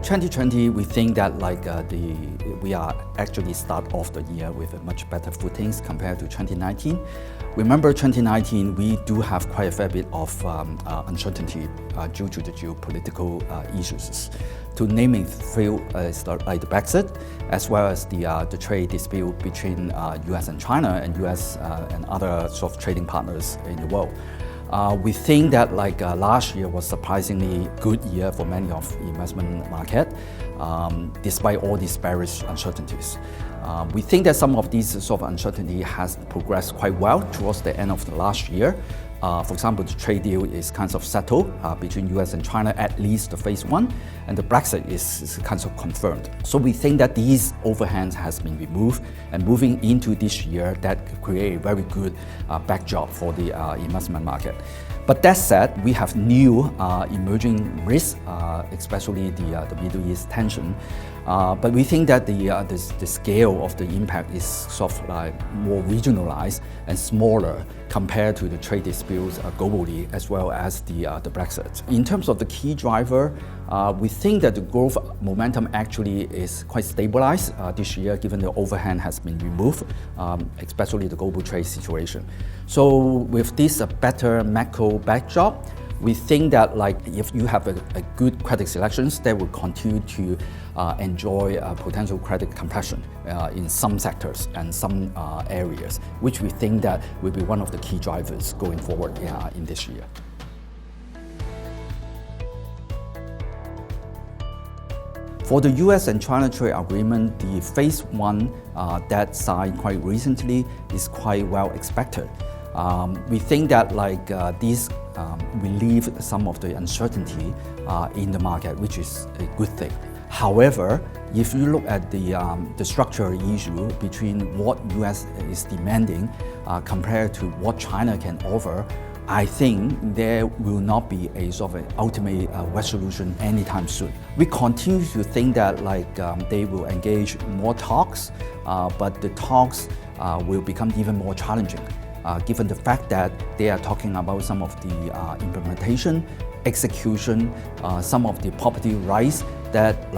2020, we think that we are actually start off the year with a much better footings compared to 2019. Remember 2019, we do have quite a fair bit of uncertainty due to the geopolitical issues. To name a few, like the Brexit, as well as the trade dispute between US and China and US and other sort of trading partners in the world. We think that last year was surprisingly good year for many of the investment market, despite all these bearish uncertainties. We think that some of these sort of uncertainty has progressed quite well towards the end of the last year. For example, the trade deal is kind of settled between US and China, at least the phase one, and the Brexit is kind of confirmed. So we think that these overhangs has been removed, and moving into this year, that could create a very good backdrop for the investment market. But that said, we have new emerging risks, especially the Middle East tension. But we think that the scale of the impact is sort of more regionalized and smaller compared to the trade disputes globally, as well as the Brexit. In terms of the key driver, we think that the growth momentum actually is quite stabilized this year, given the overhang has been removed, especially the global trade situation. So with this better macro backdrop, we think that if you have a good credit selections, they will continue to enjoy potential credit compression in some sectors and some areas, which we think that will be one of the key drivers going forward in this year. For the US and China trade agreement, the phase one that signed quite recently is quite well expected. We think that this relieve some of the uncertainty in the market, which is a good thing. However, if you look at the structural issue between what US is demanding compared to what China can offer, I think there will not be a sort of an ultimate resolution anytime soon. We continue to think that they will engage more talks, but the talks will become even more challenging, given the fact that they are talking about some of the implementation, execution, some of the property rights that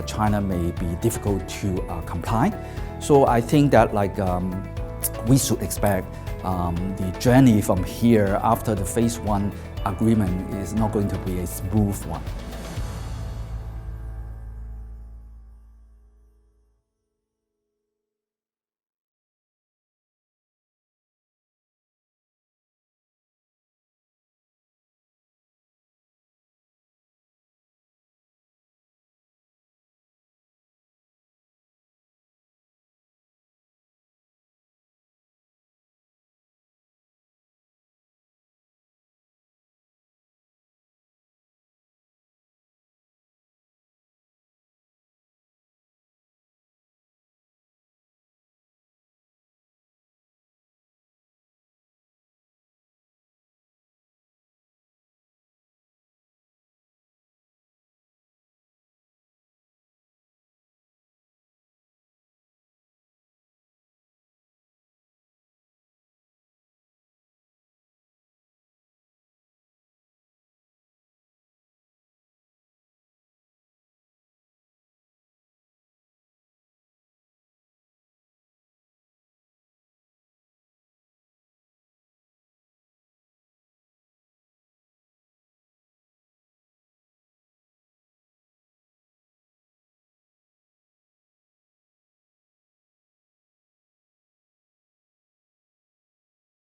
China may be difficult to comply. So I think that we should expect the journey from here after the phase one agreement is not going to be a smooth one.